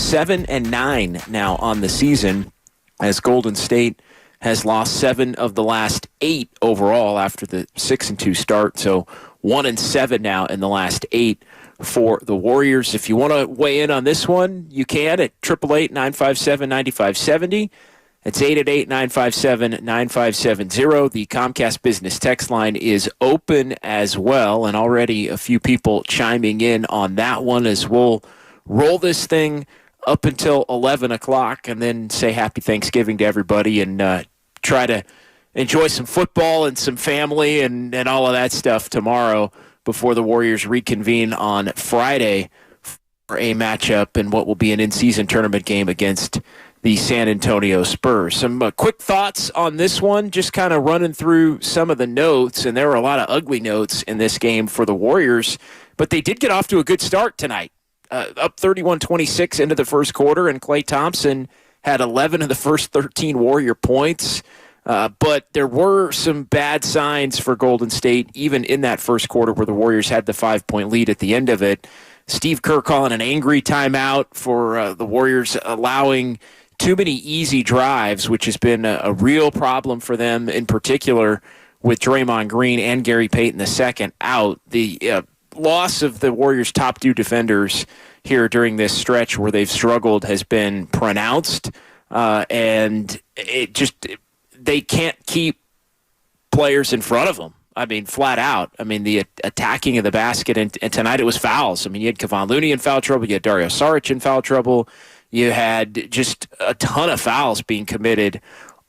7-9 now on the season, as Golden State has lost 7 of the last 8 overall after the 6-2 start. So 1-7 now in the last 8 for the Warriors. If you want to weigh in on this one, you can at 888-957-9570. It's 888-957-9570. The Comcast Business text line is open as well, and already a few people chiming in on that one as we'll roll this thing up until 11 o'clock and then say happy Thanksgiving to everybody and try to enjoy some football and some family and all of that stuff tomorrow before the Warriors reconvene on Friday for a matchup in what will be an in-season tournament game against the San Antonio Spurs. Some quick thoughts on this one, just kind of running through some of the notes, and there were a lot of ugly notes in this game for the Warriors, but they did get off to a good start tonight. Up 31-26 into the first quarter, and Klay Thompson had 11 of the first 13 Warrior points. But there were some bad signs for Golden State, even in that first quarter where the Warriors had the 5-point lead at the end of it. Steve Kerr calling an angry timeout for the Warriors allowing too many easy drives, which has been a real problem for them, in particular with Draymond Green and Gary Payton II out. The loss of the Warriors' top 2 defenders here during this stretch where they've struggled has been pronounced, and they can't keep players in front of them. I mean, flat out. I mean, the attacking of the basket, and tonight it was fouls. I mean, you had Kevon Looney in foul trouble, you had Dario Saric in foul trouble, you had just a ton of fouls being committed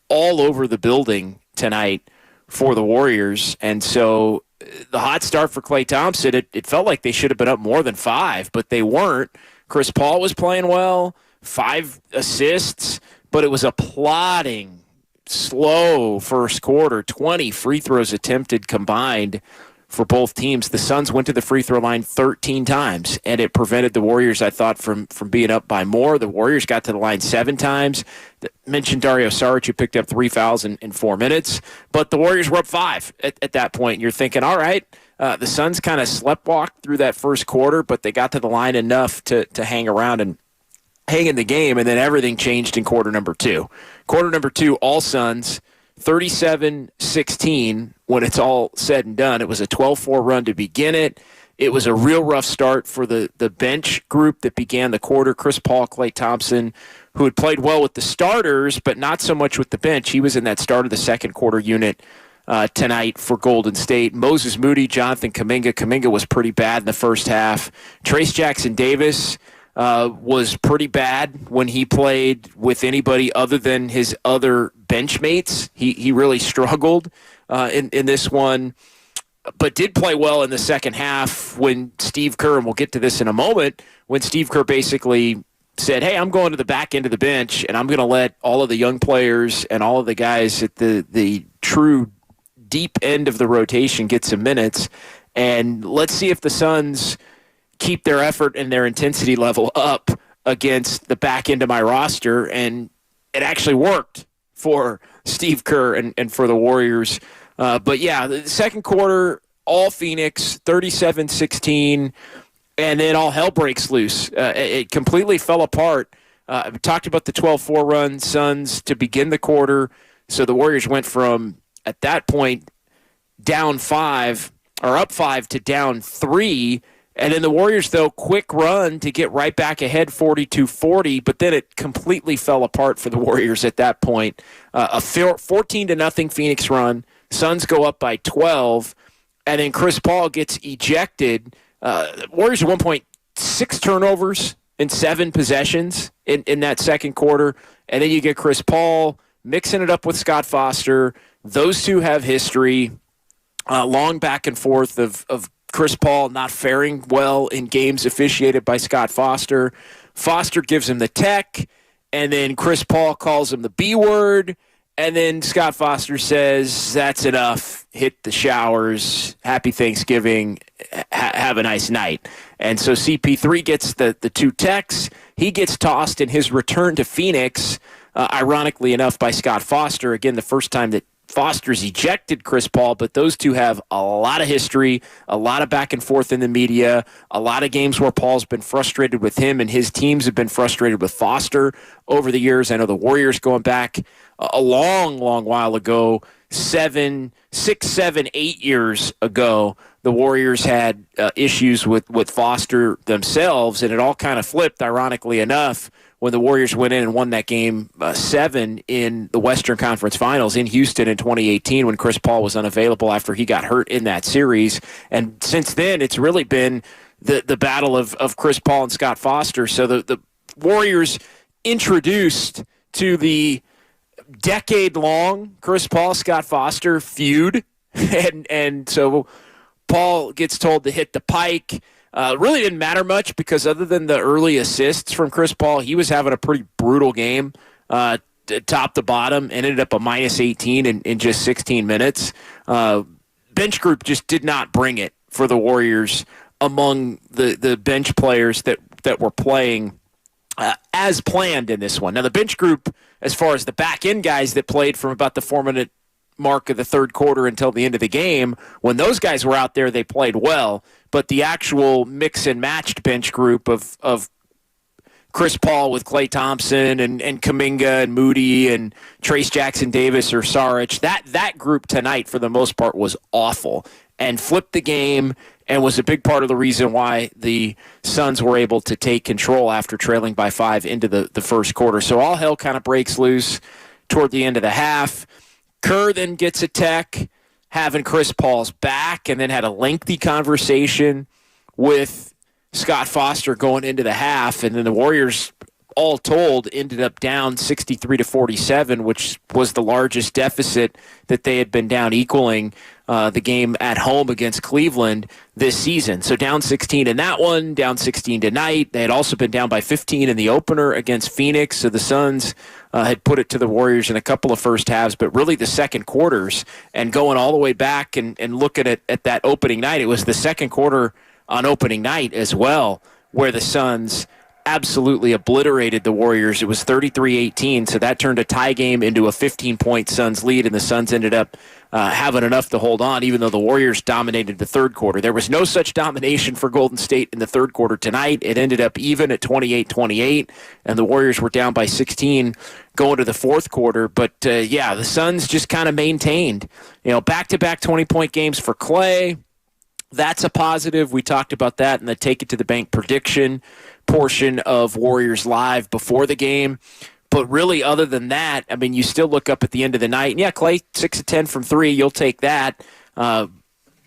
all over the building tonight for the Warriors, and so the hot start for Klay Thompson, it felt like they should have been up more than 5, but they weren't. Chris Paul was playing well, 5 assists, but it was a plodding, slow first quarter. 20 free throws attempted combined for both teams. The Suns went to the free throw line 13 times, and it prevented the Warriors, I thought, from being up by more. The Warriors got to the line 7 times. Mentioned Dario Saric, who picked up 3 fouls in 4 minutes, but the Warriors were up 5 at that point. And you're thinking, all right, the Suns kind of sleptwalked through that first quarter, but they got to the line enough to hang around and hang in the game, and then everything changed in quarter number 2. Quarter number 2, all Suns, 37-16 when it's all said and done. It was a 12-4 run to begin it. It was a real rough start for the bench group that began the quarter. Chris Paul, Klay Thompson, who had played well with the starters, but not so much with the bench. He was in that start of the second quarter unit tonight for Golden State. Moses Moody, Jonathan Kuminga. Kuminga was pretty bad in the first half. Trace Jackson-Davis was pretty bad when he played with anybody other than his other benchmates. He really struggled in this one, but did play well in the second half when Steve Kerr, and we'll get to this in a moment, when Steve Kerr basically said, hey, I'm going to the back end of the bench, and I'm going to let all of the young players and all of the guys at the true deep end of the rotation get some minutes, and let's see if the Suns keep their effort and their intensity level up against the back end of my roster. And it actually worked for Steve Kerr and for the Warriors. But yeah, the second quarter, all Phoenix, 37-16, and then all hell breaks loose. It completely fell apart. We talked about the 12-4 run Suns to begin the quarter. So the Warriors went from, at that point, down 5, or up 5 to down 3. And then the Warriors, though, quick run to get right back ahead 42-40, but then it completely fell apart for the Warriors at that point. A 14-0 Phoenix run. Suns go up by 12, and then Chris Paul gets ejected. Warriors at one point 6 turnovers in 7 possessions in that second quarter. And then you get Chris Paul mixing it up with Scott Foster. Those two have history, long back and forth of Chris Paul not faring well in games officiated by Scott Foster. Foster gives him the tech, and then Chris Paul calls him the B word, And then Scott Foster says, that's enough. Hit the showers. Happy Thanksgiving. Have a nice night. And so CP3 gets the 2 texts. He gets tossed in his return to Phoenix, ironically enough, by Scott Foster. Again, the first time that Foster's ejected Chris Paul, but those two have a lot of history, a lot of back and forth in the media, a lot of games where Paul's been frustrated with him and his teams have been frustrated with Foster over the years. I know the Warriors going back a long, long while ago, 6, 7, 8 years ago, the Warriors had issues with Foster themselves, and it all kind of flipped, ironically enough, when the Warriors went in and won that game 7 in the Western Conference Finals in Houston in 2018 when Chris Paul was unavailable after he got hurt in that series. And since then, it's really been the battle of Chris Paul and Scott Foster. So the Warriors introduced to the decade-long Chris Paul-Scott Foster feud, and so Paul gets told to hit the pike. Really didn't matter much because other than the early assists from Chris Paul, he was having a pretty brutal game top to bottom and ended up a minus 18 in just 16 minutes. Bench group just did not bring it for the Warriors among the bench players that were playing as planned in this one. Now, the bench group, as far as the back-end guys that played from about the 4-minute mark of the third quarter until the end of the game, when those guys were out there, they played well. But the actual mix-and-matched bench group of Chris Paul with Klay Thompson and Kuminga and Moody and Trace Jackson-Davis or Saric, that group tonight, for the most part, was awful and flipped the game and was a big part of the reason why the Suns were able to take control after trailing by 5 into the first quarter. So all hell kind of breaks loose toward the end of the half. Kerr then gets a tech, having Chris Paul's back, and then had a lengthy conversation with Scott Foster going into the half, and then the Warriors, all told, ended up down 63-47, which was the largest deficit that they had been down, equaling the game at home against Cleveland this season. So down 16 in that one, down 16 tonight. They had also been down by 15 in the opener against Phoenix, so the Suns had put it to the Warriors in a couple of first halves, but really the second quarters, and going all the way back and looking at that opening night, it was the second quarter on opening night as well where the Suns absolutely obliterated the Warriors. It was 33-18, so that turned a tie game into a 15-point Suns lead, and the Suns ended up having enough to hold on, even though the Warriors dominated the third quarter. There was no such domination for Golden State in the third quarter tonight. It ended up even at 28-28, and the Warriors were down by 16 going to the fourth quarter. But, the Suns just kind of maintained, back-to-back 20-point games for Klay. That's a positive. We talked about that in the Take It to the Bank prediction portion of Warriors Live before the game. But really, other than that, I mean, you still look up at the end of the night, and Klay, 6 of 10 from 3, you'll take that. And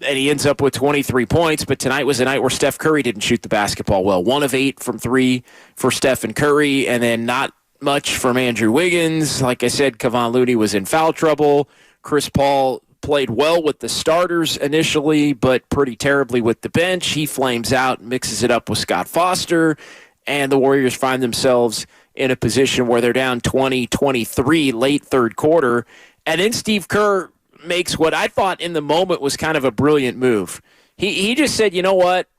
he ends up with 23 points, but tonight was a night where Steph Curry didn't shoot the basketball well. 1 of 8 from 3 for Steph and Curry, and then not much from Andrew Wiggins. Like I said, Kevon Looney was in foul trouble. Chris Paul played well with the starters initially, but pretty terribly with the bench. He flames out, mixes it up with Scott Foster, and the Warriors find themselves in a position where they're down 20-23 late third quarter. And then Steve Kerr makes what I thought in the moment was kind of a brilliant move. He just said, you know what?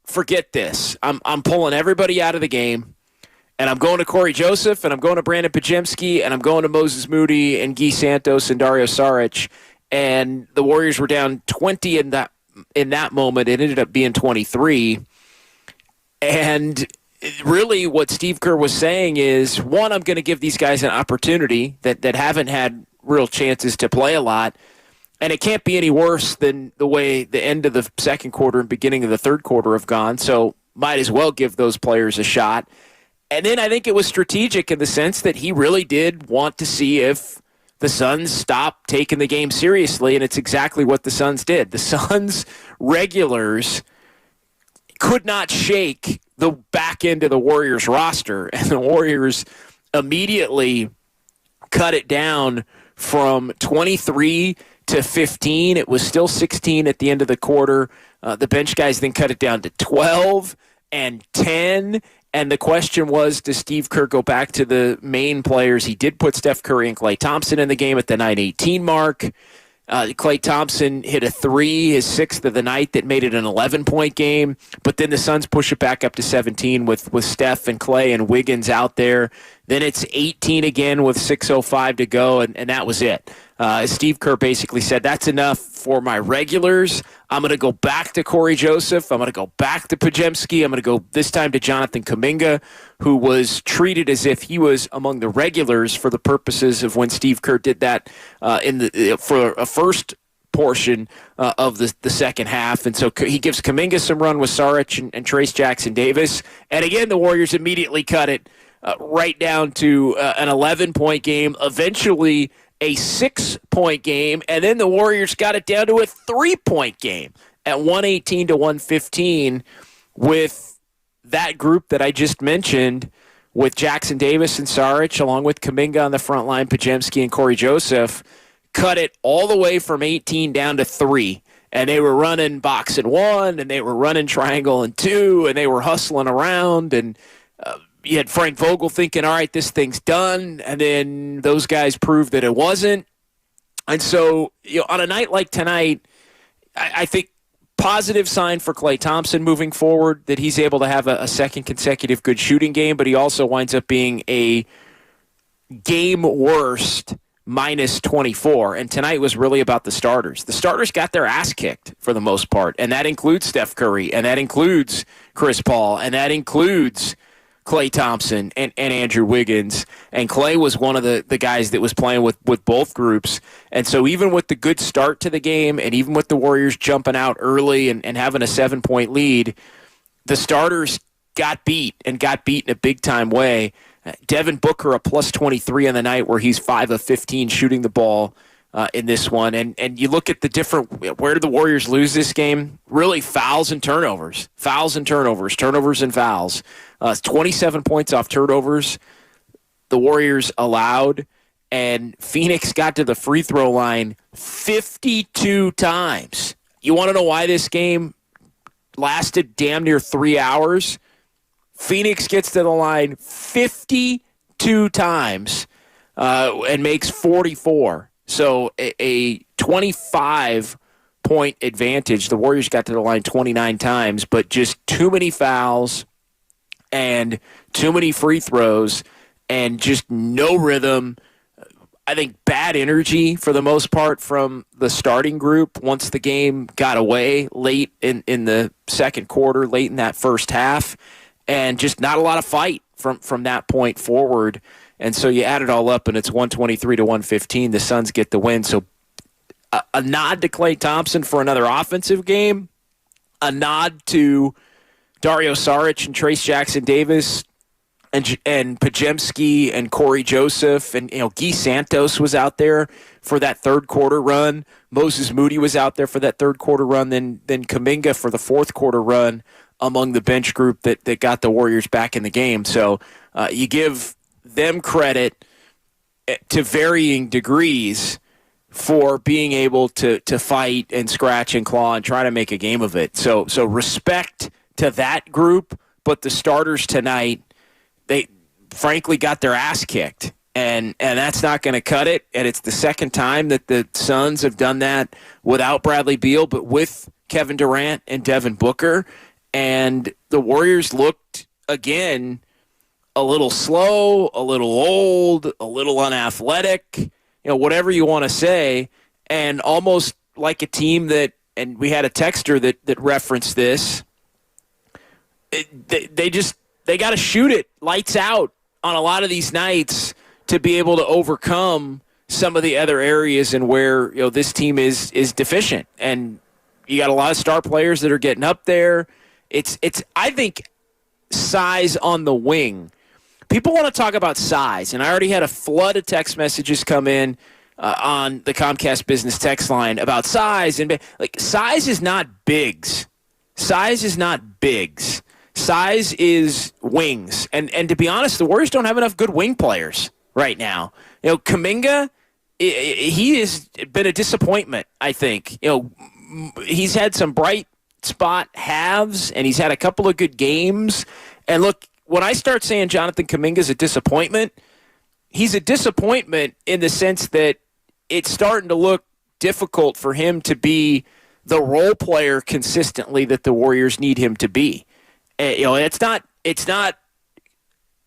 Forget this. I'm pulling everybody out of the game, and I'm going to Corey Joseph, and I'm going to Brandon Pajemski, and I'm going to Moses Moody and Guy Santos and Dario Saric. And the Warriors were down 20 in that moment. It ended up being 23. And really what Steve Kerr was saying is, one, I'm going to give these guys an opportunity that haven't had real chances to play a lot. And it can't be any worse than the way the end of the second quarter and beginning of the third quarter have gone. So might as well give those players a shot. And then I think it was strategic in the sense that he really did want to see if the Suns stopped taking the game seriously, and it's exactly what the Suns did. The Suns regulars could not shake the back end of the Warriors roster, and the Warriors immediately cut it down from 23 to 15. It was still 16 at the end of the quarter. The bench guys then cut it down to 12, and 10. And the question was, does Steve Kerr go back to the main players? He did put Steph Curry and Klay Thompson in the game at the 9:18 mark. Klay Thompson hit a three, his sixth of the night, that made it an 11-point game. But then the Suns push it back up to 17 with Steph and Klay and Wiggins out there. Then it's 18 again with 6:05 to go, and that was it. Steve Kerr basically said, that's enough for my regulars. I'm going to go back to Corey Joseph. I'm going to go back to Pajemski. I'm going to go this time to Jonathan Kuminga, who was treated as if he was among the regulars for the purposes of when Steve Kerr did that for a first portion of the second half. And so he gives Kuminga some run with Saric and Trace Jackson-Davis. And again, the Warriors immediately cut it right down to an 11-point game, eventually a 6-point game, and then the Warriors got it down to a 3-point game at 118 to 115 with that group that I just mentioned, with Jackson Davis and Saric, along with Kuminga on the front line, Pajemski and Corey Joseph, cut it all the way from 18 down to 3. And they were running box and 1, and they were running triangle and 2, and they were hustling around, and you had Frank Vogel thinking, all right, this thing's done, and then those guys proved that it wasn't. And so, on a night like tonight, I think positive sign for Klay Thompson moving forward, that he's able to have a second consecutive good shooting game, but he also winds up being a game worst minus 24. And tonight was really about the starters. The starters got their ass kicked for the most part, and that includes Steph Curry, and that includes Chris Paul, and that includes Klay Thompson and Andrew Wiggins. And Klay was one of the guys that was playing with both groups. And so even with the good start to the game, and even with the Warriors jumping out early and having a 7-point lead, the starters got beat, and got beat in a big-time way. Devin Booker, a plus 23 on the night, where he's 5 of 15 shooting the ball in this one. And you look at the different, where did the Warriors lose this game? Really, fouls and turnovers. Turnovers and fouls. 27 points off turnovers the Warriors allowed, and Phoenix got to the free throw line 52 times. You want to know why this game lasted damn near 3 hours? Phoenix gets to the line 52 times and makes 44. So a 25-point advantage. The Warriors got to the line 29 times, but just too many fouls and too many free throws and just no rhythm. I think bad energy for the most part from the starting group once the game got away late in the second quarter, late in that first half, and just not a lot of fight from that point forward. And so you add it all up, and it's 123 to 115. The Suns get the win. So a nod to Klay Thompson for another offensive game, a nod to Dario Saric and Trace Jackson-Davis and Pajemski and Corey Joseph, and Guy Santos was out there for that third quarter run. Moses Moody was out there for that third quarter run. Then Kuminga for the fourth quarter run among the bench group that got the Warriors back in the game. So you give them credit to varying degrees for being able to fight and scratch and claw and try to make a game of it. So respect to that group, but the starters tonight, they frankly got their ass kicked, and that's not going to cut it. And it's the second time that the Suns have done that without Bradley Beal, but with Kevin Durant and Devin Booker. And the Warriors looked, again, a little slow, a little old, a little unathletic, whatever you want to say, and almost like a team that, and we had a texter that referenced this, they got to shoot it lights out on a lot of these nights to be able to overcome some of the other areas and where this team is deficient. And you got a lot of star players that are getting up there. It's I think size on the wing. People want to talk about size, and I already had a flood of text messages come in on the Comcast Business text line about size. And size is not bigs. Size is not bigs. Size is wings. And to be honest, the Warriors don't have enough good wing players right now. Kuminga, he has been a disappointment, I think. He's had some bright spot halves, and he's had a couple of good games. And look, when I start saying Jonathan Kuminga's a disappointment, he's a disappointment in the sense that it's starting to look difficult for him to be the role player consistently that the Warriors need him to be. It's not,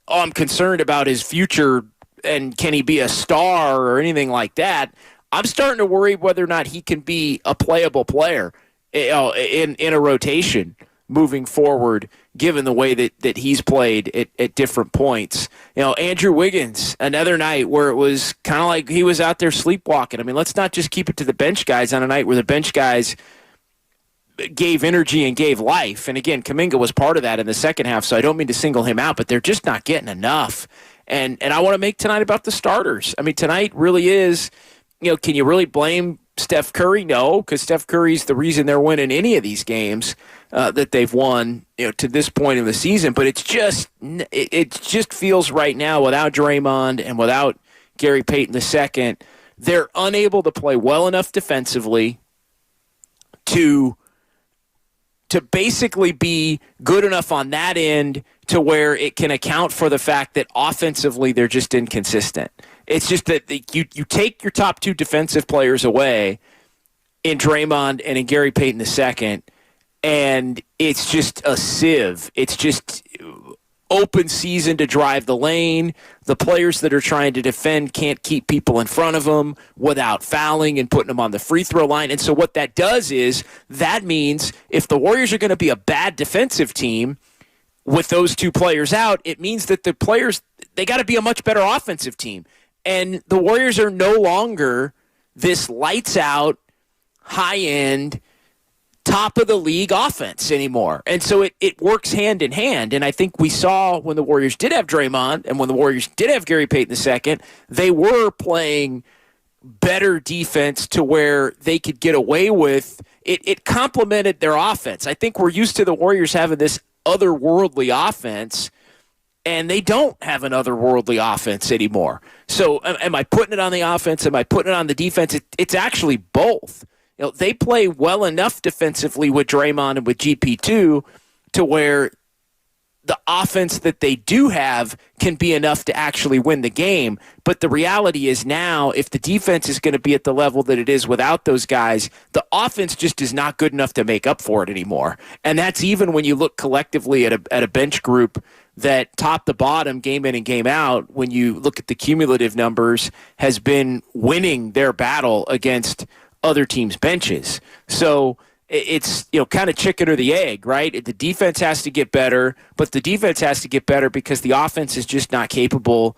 I'm concerned about his future and can he be a star or anything like that. I'm starting to worry whether or not he can be a playable player in a rotation moving forward, given the way that he's played at different points. Andrew Wiggins, another night where it was kind of like he was out there sleepwalking. I mean, let's not just keep it to the bench guys on a night where the bench guys gave energy and gave life. And again, Kuminga was part of that in the second half, so I don't mean to single him out, but they're just not getting enough. And I want to make tonight about the starters. I mean, tonight really is, can you really blame Steph Curry? No, because Steph Curry's the reason they're winning any of these games that they've won, to this point of the season. But it just feels right now, without Draymond and without Gary Payton II, they're unable to play well enough defensively to basically be good enough on that end to where it can account for the fact that offensively they're just inconsistent. It's just that you take your top two defensive players away in Draymond and in Gary Payton II, and it's just a sieve. It's just open season to drive the lane. The players that are trying to defend can't keep people in front of them without fouling and putting them on the free throw line. And so what that does is that means if the Warriors are going to be a bad defensive team with those two players out, it means that the players, they got to be a much better offensive team. And the Warriors are no longer this lights out, high end, top of the league offense anymore. And so it works hand in hand. And I think we saw when the Warriors did have Draymond and when the Warriors did have Gary Payton II, they were playing better defense to where they could get away with it. It complemented their offense. I think we're used to the Warriors having this otherworldly offense, and they don't have an otherworldly offense anymore. So am I putting it on the offense? Am I putting it on the defense? It's actually both. They play well enough defensively with Draymond and with GP2 to where the offense that they do have can be enough to actually win the game. But the reality is now, if the defense is going to be at the level that it is without those guys, the offense just is not good enough to make up for it anymore. And that's even when you look collectively at a bench group that top to bottom, game in and game out, when you look at the cumulative numbers, has been winning their battle against other teams' benches. So it's kind of chicken or the egg, right? The defense has to get better, but the defense has to get better because the offense is just not capable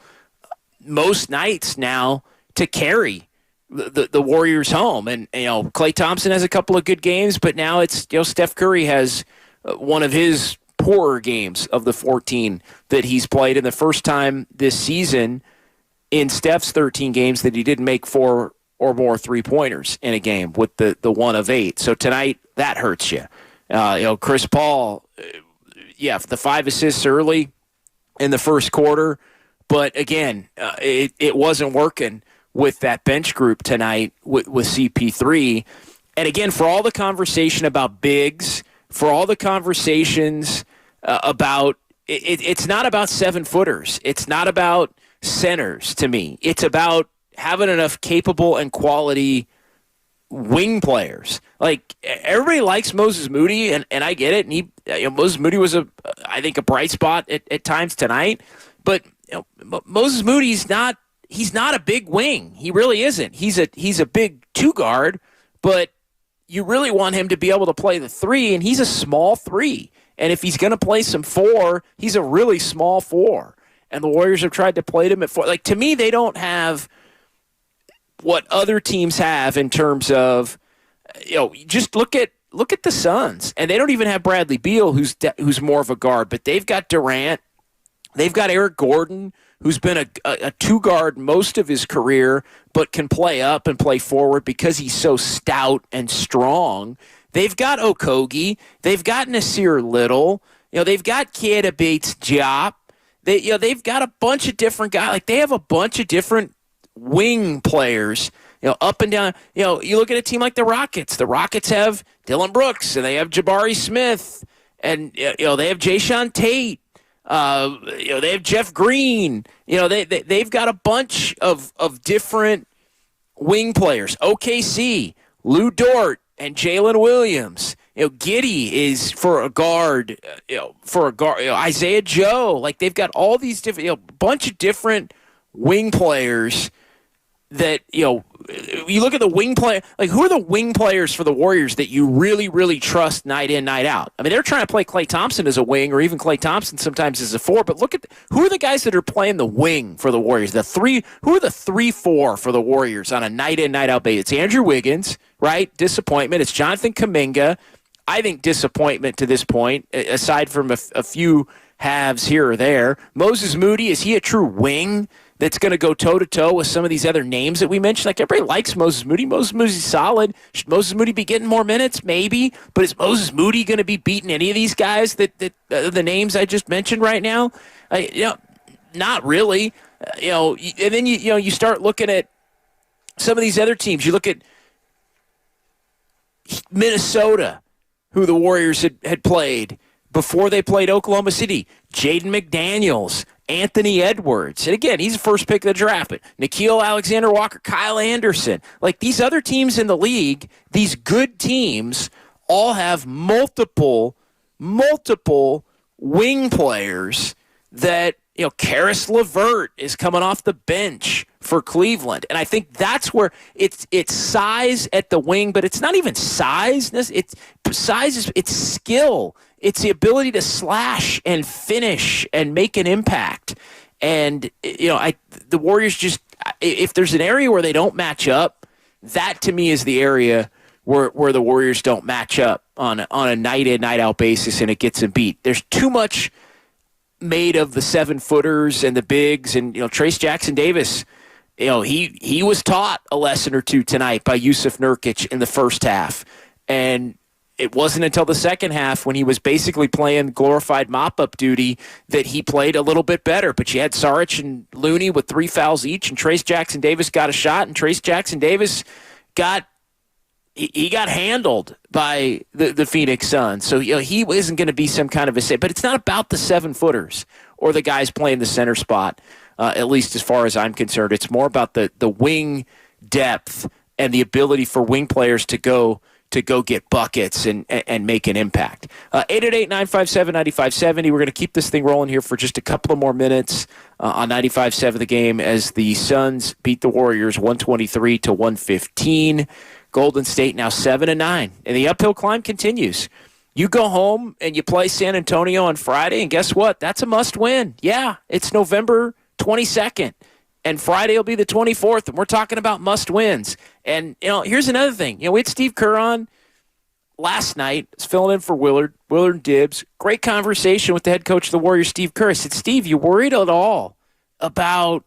most nights now to carry the Warriors home. And Klay Thompson has a couple of good games, but now it's Steph Curry has one of his poorer games of the 14 that he's played, and the first time this season in Steph's 13 games that he didn't make 4 or more three-pointers in a game with the 1 of 8. So tonight, that hurts you. Chris Paul, the 5 assists early in the first quarter, but again, it wasn't working with that bench group tonight with CP3. And again, for all the conversation about bigs, for all the conversations about it's not about 7-footers. It's not about centers to me. It's about having enough capable and quality wing players. Like, everybody likes Moses Moody, and I get it. And Moses Moody was I think a bright spot at times tonight. But Moses Moody's he's not a big wing. He really isn't. He's a big 2-guard, but you really want him to be able to play the 3, and he's a small 3. And if he's going to play some 4, he's a really small 4. And the Warriors have tried to play him at 4. Like, to me, they don't have what other teams have in terms of, just look at the Suns, and they don't even have Bradley Beal, who's more of a guard, but they've got Durant, they've got Eric Gordon, who's been a 2-guard most of his career, but can play up and play forward because he's so stout and strong. They've got Okogie, they've got Nasir Little, they've got Keita Bates-Diop. They've got a bunch of different guys. Like, they have a bunch of different wing players up and down. You look at a team like the Rockets. The Rockets have Dylan Brooks, and they have Jabari Smith, and they have Jayshawn Tate. They have Jeff Green. They've got a bunch of different wing players. OKC, Lou Dort, and Jalen Williams. Giddey is for a guard. Isaiah Joe. Like, they've got all these different, bunch of different wing players that, you look at the wing player, like, who are the wing players for the Warriors that you really, really trust night in, night out? I mean, they're trying to play Klay Thompson as a wing, or even Klay Thompson sometimes as a four, but look at who are the guys that are playing the wing for the Warriors? Who are the 3-4 for the Warriors on a night in, night out basis? It's Andrew Wiggins, right? Disappointment. It's Jonathan Kuminga. I think disappointment to this point, aside from a few halves here or there. Moses Moody, is he a true wing that's going to go toe-to-toe with some of these other names that we mentioned? Like, everybody likes Moses Moody. Moses Moody's solid. Should Moses Moody be getting more minutes? Maybe. But is Moses Moody going to be beating any of these guys that the names I just mentioned right now? Not really. And then you start looking at some of these other teams. You look at Minnesota, who the Warriors had played before they played Oklahoma City. Jaden McDaniels, Anthony Edwards. And again, he's the first pick of the draft. But Nickeil Alexander-Walker, Kyle Anderson. Like, these other teams in the league, these good teams, all have multiple wing players that, Karis LeVert is coming off the bench for Cleveland. And I think that's where it's size at the wing, but it's not even size. It's skill. It's the ability to slash and finish and make an impact. And, the Warriors just, if there's an area where they don't match up, that to me is the area where the Warriors don't match up on a night in, night out basis, and it gets them beat. There's too much made of the 7-footers and the bigs, and Trace Jackson Davis. He was taught a lesson or two tonight by Yusuf Nurkic in the first half, and it wasn't until the second half, when he was basically playing glorified mop-up duty, that he played a little bit better. But you had Saric and Looney with 3 fouls each, and Trace Jackson Davis got a shot, and Trace Jackson Davis got handled by the Phoenix Suns. So he isn't going to be some kind of a but it's not about the 7-footers or the guys playing the center spot, at least as far as I'm concerned. It's more about the wing depth and the ability for wing players to go get buckets and make an impact. 888-957-9570. We're going to keep this thing rolling here for just a couple of more minutes on 95.7 The Game, as the Suns beat the Warriors 123-115. Golden State now 7-9, and the uphill climb continues. You go home and you play San Antonio on Friday, and guess what? That's a must-win. Yeah, it's November 22nd, and Friday will be the 24th, and we're talking about must-wins. And, here's another thing. We had Steve Kerr on last night. It's filling in for Willard Dibbs. Great conversation with the head coach of the Warriors, Steve Kerr. I said, Steve, you worried at all about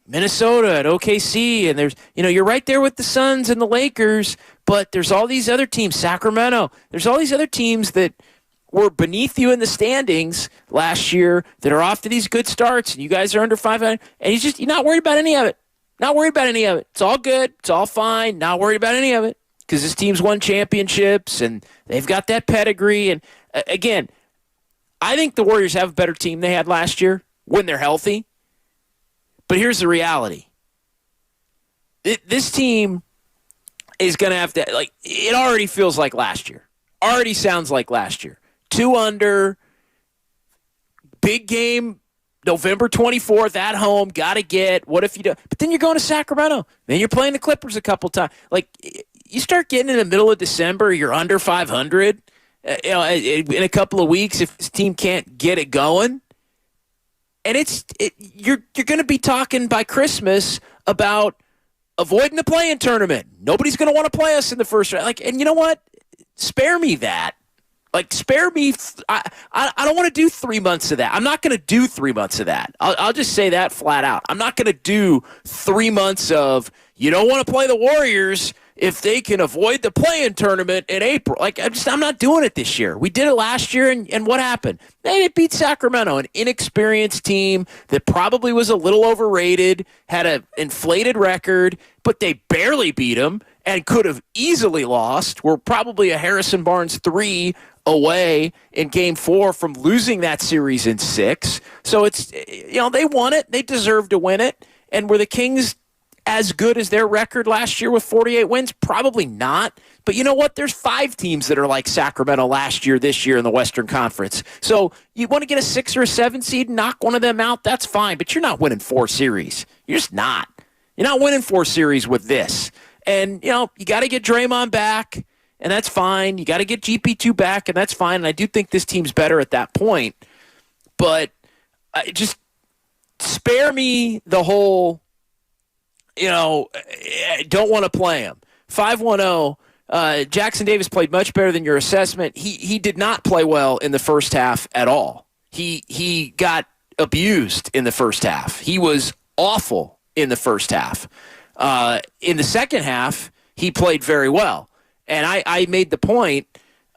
Minnesota and OKC, and there's, you're right there with the Suns and the Lakers, but there's all these other teams, Sacramento. There's all these other teams that were beneath you in the standings last year that are off to these good starts, and you guys are under 500, and you're not worried about any of it. Not worried about any of it. It's all good. It's all fine. Not worried about any of it, because this team's won championships, and they've got that pedigree. And, again, I think the Warriors have a better team they had last year when they're healthy. But here's the reality. This team is going to have to, it already feels like last year. Already sounds like last year. 2 under, big game, November 24th at home, got to get, what if you do? But then you're going to Sacramento. Then you're playing the Clippers a couple times. You start getting in the middle of December, you're under 500. In a couple of weeks, if this team can't get it going. And you're going to be talking by Christmas about avoiding the play-in tournament. Nobody's going to want to play us in the first round. And you know what? Spare me that. Like, spare me. I don't want to do 3 months of that. I'm not going to do 3 months of that. I'll just say that flat out. I'm not going to do 3 months of, you don't want to play the Warriors if they can avoid the play-in tournament in April. Like, I'm not doing it this year. We did it last year, and what happened? They beat Sacramento, an inexperienced team that probably was a little overrated, had an inflated record, but they barely beat them and could have easily lost. We're probably a Harrison Barnes 3 away in Game 4 from losing that series in 6. So it's, they won it. They deserve to win it. And were the Kings as good as their record last year with 48 wins? Probably not. But you know what? There's 5 teams that are like Sacramento last year, this year in the Western Conference. So you want to get a 6 or a 7 seed and knock one of them out, that's fine. But you're not winning 4 series. You're just not. You're not winning 4 series with this. And, you got to get Draymond back, and that's fine. You got to get GP2 back, and that's fine. And I do think this team's better at that point. But just spare me the whole, don't want to play him. 510, Jackson Davis played much better than your assessment. He did not play well in the first half at all. He got abused in the first half. He was awful in the first half. In the second half, he played very well. And I made the point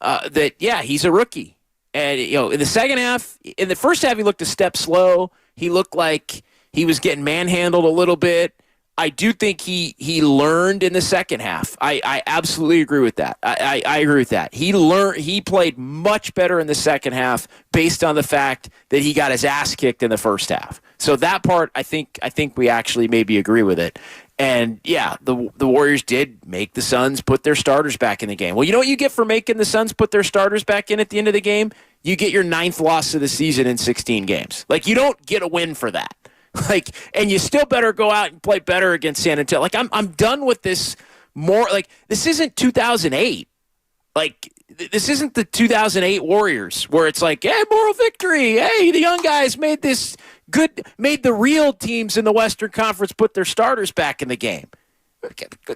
that, he's a rookie. And, in the second half, in the first half, he looked a step slow. He looked like he was getting manhandled a little bit. I do think he learned in the second half. I absolutely agree with that. I agree with that. He played much better in the second half based on the fact that he got his ass kicked in the first half. So that part, I think we actually maybe agree with it. And, the Warriors did make the Suns put their starters back in the game. Well, you know what you get for making the Suns put their starters back in at the end of the game? You get your 9th loss of the season in 16 games. Like, you don't get a win for that. And you still better go out and play better against San Antonio. Like, I'm done with this more. Like, this isn't 2008. Like, this isn't the 2008 Warriors where it's like, hey, moral victory. Hey, the young guys made the real teams in the Western Conference put their starters back in the game.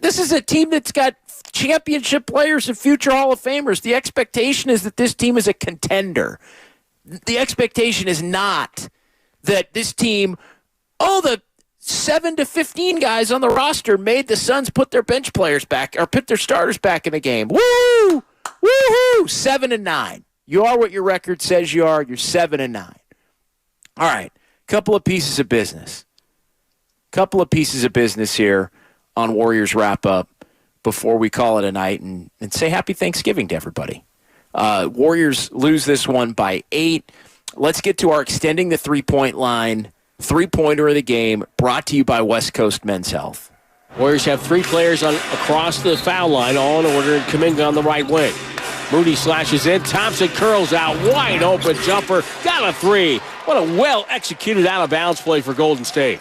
This is a team that's got championship players and future Hall of Famers. The expectation is that this team is a contender. The expectation is not that this team, the 7 to 15 guys on the roster made the Suns put their bench players back or put their starters back in the game. Woo! Woohoo! 7-9. You are what your record says you are. You're 7-9. All right. Couple of pieces of business here on Warriors Wrap-Up before we call it a night and say happy Thanksgiving to everybody. Warriors lose this one by 8. Let's get to our extending the three-point line, three-pointer of the game, brought to you by West Coast Men's Health. Warriors have 3 players across the foul line, all in order, and Kuminga on the right wing. Moody slashes in. Thompson curls out. Wide open jumper. Got a 3. What a well-executed out-of-bounds play for Golden State.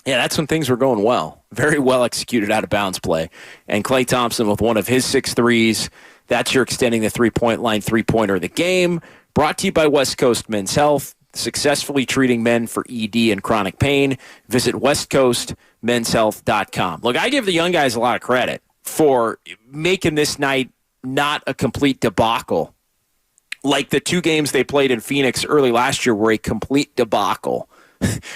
Yeah, that's when things were going well. Very well-executed out-of-bounds play. And Klay Thompson with one of his 6 threes. That's your extending the three-point line three-pointer of the game. Brought to you by West Coast Men's Health. Successfully treating men for ED and chronic pain. Visit westcoastmenshealth.com. Look, I give the young guys a lot of credit for making this night not a complete debacle. Like the 2 games they played in Phoenix early last year were a complete debacle.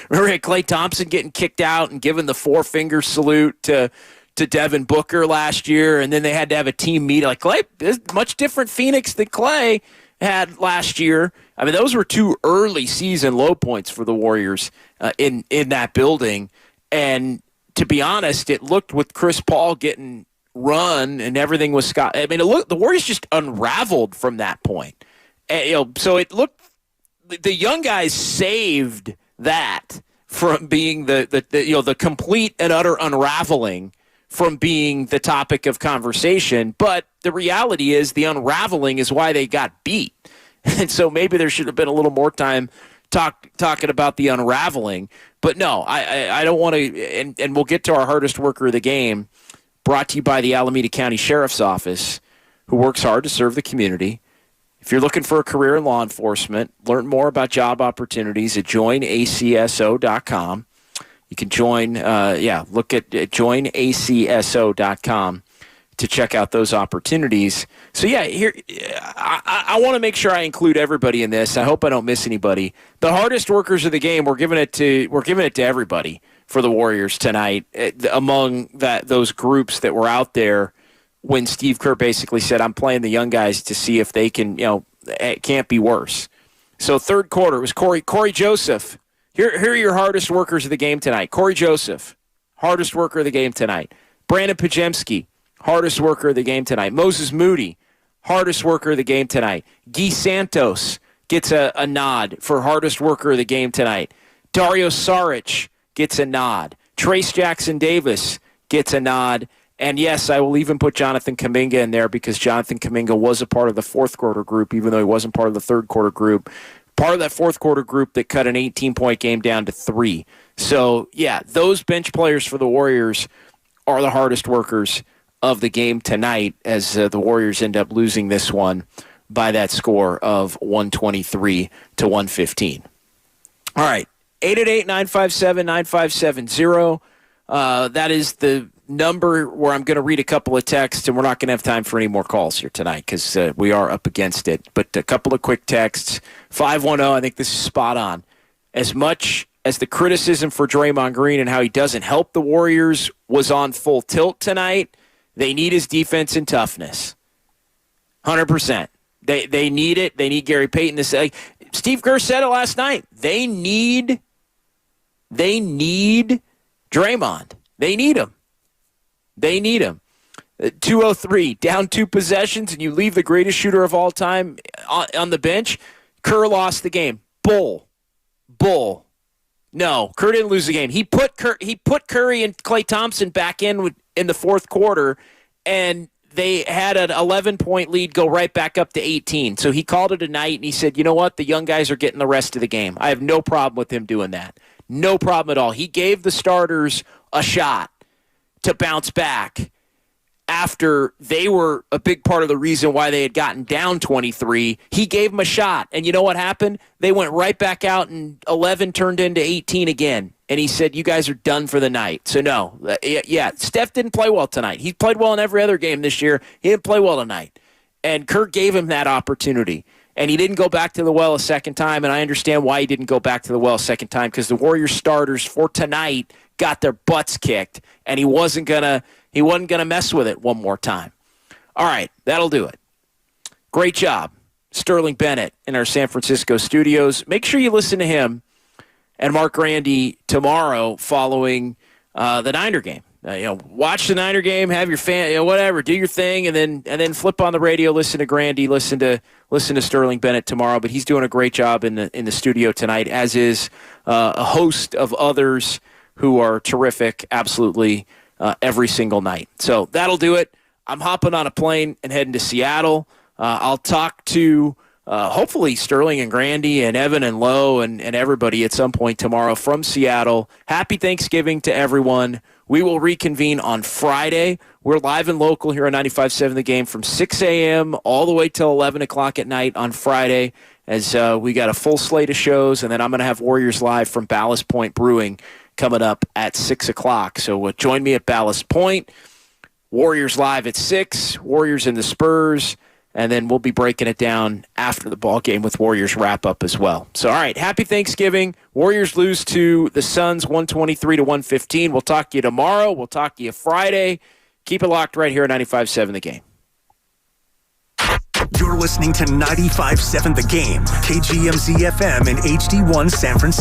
Remember Klay Thompson getting kicked out and given the 4-finger salute to Devin Booker last year, and then they had to have a team meeting. Like, Klay is much different Phoenix than Klay had last year. I mean, those were 2 early season low points for the Warriors in that building. And to be honest, it looked with Chris Paul getting run and everything was Scott. I mean, the Warriors just unraveled from that point. And, so it looked, the young guys saved that from being the complete and utter unraveling from being the topic of conversation. But the reality is the unraveling is why they got beat. And so maybe there should have been a little more time talking about the unraveling. But no, I don't want to, and we'll get to our hardest worker of the game, brought to you by the Alameda County Sheriff's Office, who works hard to serve the community. If you're looking for a career in law enforcement, learn more about job opportunities at joinacso.com. You can join, look at joinacso.com to check out those opportunities. So yeah, here I want to make sure I include everybody in this. I hope I don't miss anybody. The hardest workers of the game, we're giving it to everybody for the Warriors tonight. Among those groups that were out there, when Steve Kerr basically said, "I'm playing the young guys to see if they can, it can't be worse." So third quarter, it was Corey Joseph. Here are your hardest workers of the game tonight. Corey Joseph, hardest worker of the game tonight. Brandon Pajemski, hardest worker of the game tonight. Moses Moody, hardest worker of the game tonight. Guy Santos gets a nod for hardest worker of the game tonight. Dario Saric gets a nod. Trace Jackson Davis gets a nod. And yes, I will even put Jonathan Kuminga in there because Jonathan Kuminga was a part of the fourth quarter group, even though he wasn't part of the third quarter group. Part of that fourth quarter group that cut an 18-point game down to 3. So, yeah, those bench players for the Warriors are the hardest workers of the game tonight as the Warriors end up losing this one by that score of 123 to 115. All right, 888-957-9570. That is the number where I'm going to read a couple of texts, and we're not going to have time for any more calls here tonight because we are up against it. But a couple of quick texts. 510, I think this is spot on. As much as the criticism for Draymond Green and how he doesn't help the Warriors was on full tilt tonight, they need his defense and toughness. 100%. They need it. They need Gary Payton to say. Steve Kerr said it last night. They need Draymond. They need him. 203, down 2 possessions, and you leave the greatest shooter of all time on the bench. Kerr lost the game. Bull. No, Kerr didn't lose the game. He put Curry and Klay Thompson back in the fourth quarter, and they had an 11-point lead go right back up to 18. So he called it a night, and he said, you know what? The young guys are getting the rest of the game. I have no problem with him doing that. No problem at all. He gave the starters a shot to bounce back after they were a big part of the reason why they had gotten down 23. He gave them a shot. And you know what happened? They went right back out, and 11 turned into 18 again. And he said, you guys are done for the night. So, no. Yeah, Steph didn't play well tonight. He played well in every other game this year. He didn't play well tonight. And Kirk gave him that opportunity. And he didn't go back to the well a second time, and I understand why he didn't go back to the well a second time, because the Warriors starters for tonight got their butts kicked, and he wasn't gonna mess with it one more time. All right, that'll do it. Great job, Sterling Bennett in our San Francisco studios. Make sure you listen to him and Mark Grandy tomorrow following the Niner game. Watch the Niner game, have your fan, whatever, do your thing, and then flip on the radio, listen to Grandy, listen to Sterling Bennett tomorrow. But he's doing a great job in the studio tonight, as is a host of others who are terrific, absolutely every single night. So that'll do it. I'm hopping on a plane and heading to Seattle. I'll talk to hopefully Sterling and Grandy and Evan and Lowe and everybody at some point tomorrow from Seattle. Happy Thanksgiving to everyone. We will reconvene on Friday. We're live and local here on 95.7 The Game from 6 a.m. all the way till 11 o'clock at night on Friday, as we got a full slate of shows, and then I'm going to have Warriors Live from Ballast Point Brewing coming up at 6 o'clock. So join me at Ballast Point. Warriors Live at 6, Warriors and the Spurs, and then we'll be breaking it down after the ball game with Warriors wrap-up as well. So, all right, happy Thanksgiving. Warriors lose to the Suns 123 to 115. We'll talk to you tomorrow. We'll talk to you Friday. Keep it locked right here at 95.7 The Game. You're listening to 95.7 The Game, KGMZ FM and HD1 San Francisco.